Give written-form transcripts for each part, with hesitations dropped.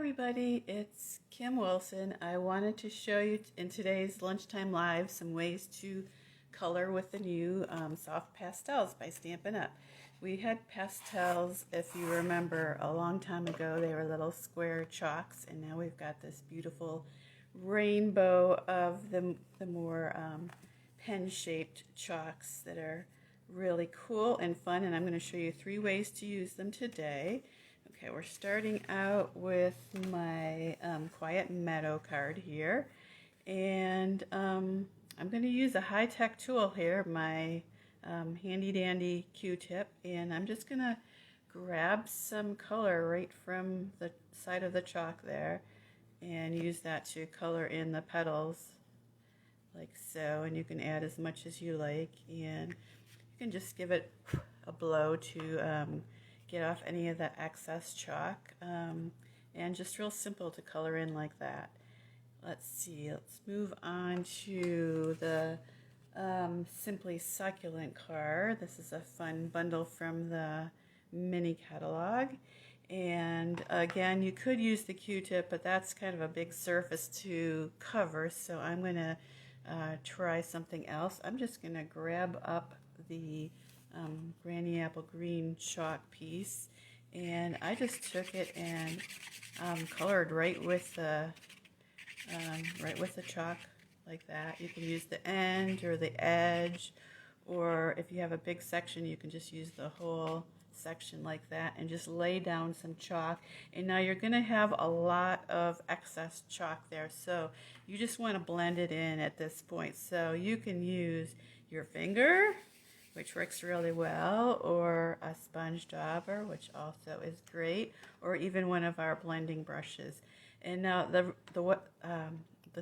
everybody, it's Kim Wilson. I wanted to show you in today's Lunchtime Live some ways to color with the new Soft Pastels by Stampin' Up. We had pastels, if you remember, a long time ago. They were little square chalks, and now we've got this beautiful rainbow of the more pen-shaped chalks that are really cool and fun, and I'm going to show you 3 ways to use them today. Okay, we're starting out with my Quiet Meadow card here, and I'm going to use a high-tech tool here, my handy-dandy Q-tip, and I'm just going to grab some color right from the side of the chalk there and use that to color in the petals like so, and you can add as much as you like, and you can just give it a blow to get off any of the excess chalk, and just real simple to color in like that. Let's see, let's move on to the Simply Succulent card. This is a fun bundle from the mini catalog, and again, you could use the Q-tip, but that's kind of a big surface to cover, so I'm going to try something else. I'm just going to grab up the Granny Apple Green chalk piece, and I just took it and colored right with the chalk like that. You can use the end or the edge, or if you have a big section, you can just use the whole section like that and just lay down some chalk. And now you're going to have a lot of excess chalk there, so you just want to blend it in at this point. So you can use your finger, which works really well, or a sponge dauber, which also is great, or even one of our blending brushes. And now the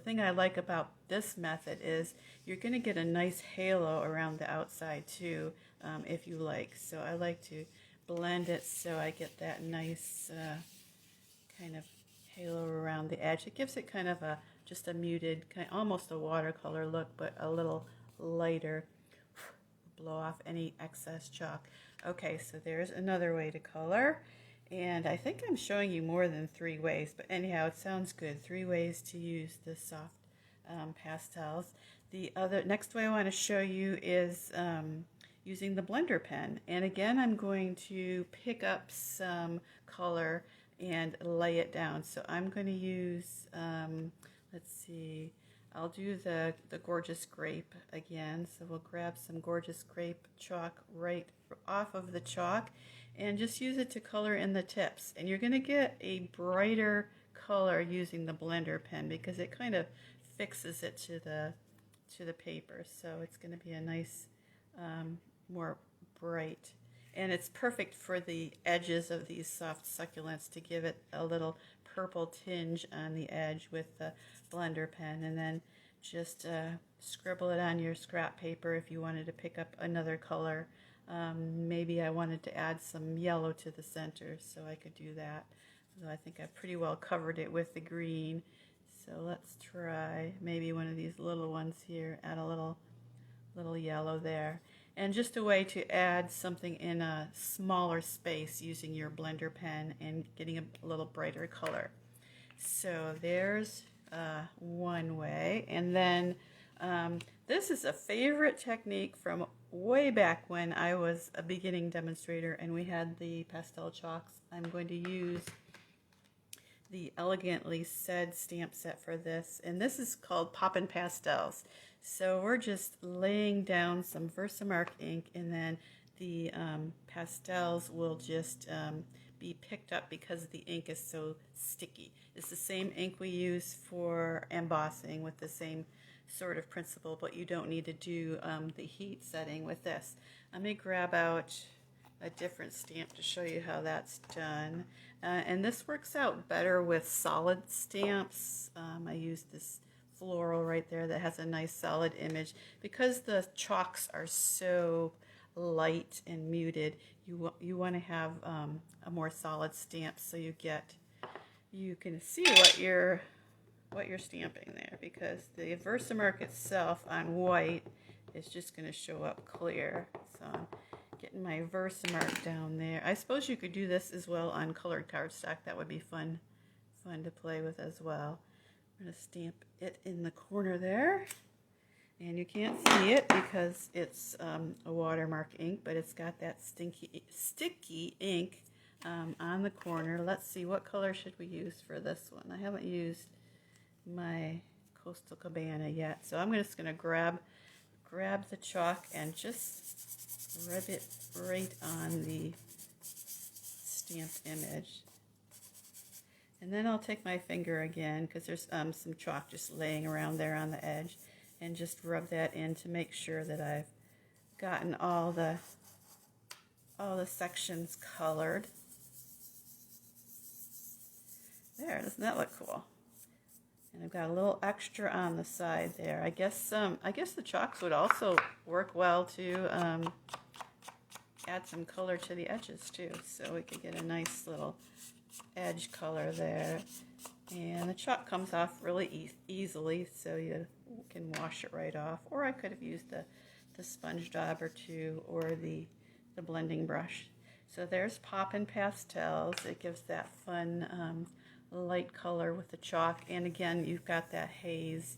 thing I like about this method is you're going to get a nice halo around the outside too, if you like. So I like to blend it so I get that nice kind of halo around the edge. It gives it kind of just a muted, almost a watercolor look, but a little lighter. Blow off any excess chalk. Okay, so there's another way to color, and I think I'm showing you more than 3 ways, but anyhow, it sounds good. 3 ways to use the soft pastels. The next way I want to show you is using the blender pen, and again, I'm going to pick up some color and lay it down. So I'm going to use, let's see, I'll do the Gorgeous Grape again. So we'll grab some Gorgeous Grape chalk right off of the chalk and just use it to color in the tips. And you're going to get a brighter color using the blender pen because it kind of fixes it to the paper. So it's going to be a nice, more bright. And it's perfect for the edges of these soft succulents to give it a little purple tinge on the edge with the blender pen, and then just scribble it on your scrap paper if you wanted to pick up another color. Maybe I wanted to add some yellow to the center, so I could do that. So I think I've pretty well covered it with the green. So let's try maybe one of these little ones here, add a little yellow there. And just a way to add something in a smaller space using your blender pen and getting a little brighter color. So there's one way. And then this is a favorite technique from way back when I was a beginning demonstrator and we had the pastel chalks. I'm going to use the Elegantly Said stamp set for this, and this is called Poppin' Pastels. So we're just laying down some Versamark ink, and then the pastels will just be picked up because the ink is so sticky. It's the same ink we use for embossing with the same sort of principle, but you don't need to do the heat setting with this. Let me grab out a different stamp to show you how that's done. And this works out better with solid stamps. I use this floral right there that has a nice solid image. Because the chalks are so light and muted, you want to have a more solid stamp so you can see what you're stamping there, because the Versamark itself on white is just going to show up clear. So I'm getting my Versamark down there. I suppose you could do this as well on colored cardstock. That would be fun fun to play with as well. I'm going to stamp it in the corner there. And you can't see it because it's a watermark ink, but it's got that sticky ink on the corner. Let's see, what color should we use for this one? I haven't used my Coastal Cabana yet, so I'm just going to grab the chalk and just rub it right on the stamped image. And then I'll take my finger again, because there's some chalk just laying around there on the edge, and just rub that in to make sure that I've gotten all the sections colored. There, doesn't that look cool? And I've got a little extra on the side there. I guess the chalks would also work well to add some color to the edges too, so we could get a nice little edge color there. And the chalk comes off really easily, so you can wash it right off. Or I could have used the sponge daub or two, or the blending brush. So there's Poppin' Pastels. It gives that fun light color with the chalk. And again, you've got that haze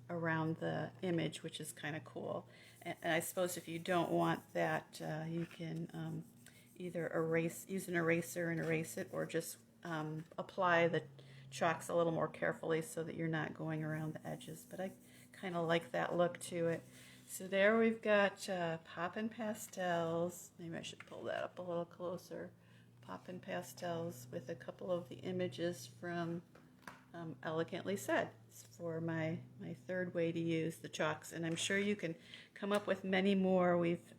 around the image, which is kind of cool. And I suppose if you don't want that, you can either use an eraser and erase it, or just apply the chalks a little more carefully so that you're not going around the edges. But I kind of like that look to it. So there we've got Poppin' Pastels. Maybe I should pull that up a little closer. Poppin' Pastels with a couple of the images from Elegantly Said for my third way to use the chalks. And I'm sure you can come up with many more. We've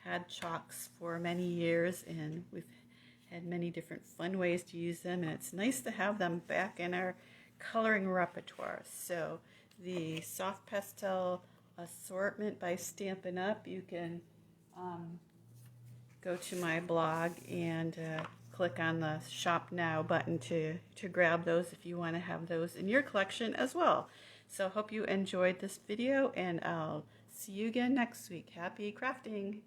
had chalks for many years, and we've had many different fun ways to use them, and it's nice to have them back in our coloring repertoire. So the soft pastel assortment by Stampin' Up, you can go to my blog and click on the Shop Now button to grab those if you want to have those in your collection as well. So hope you enjoyed this video, and I'll see you again next week. Happy crafting!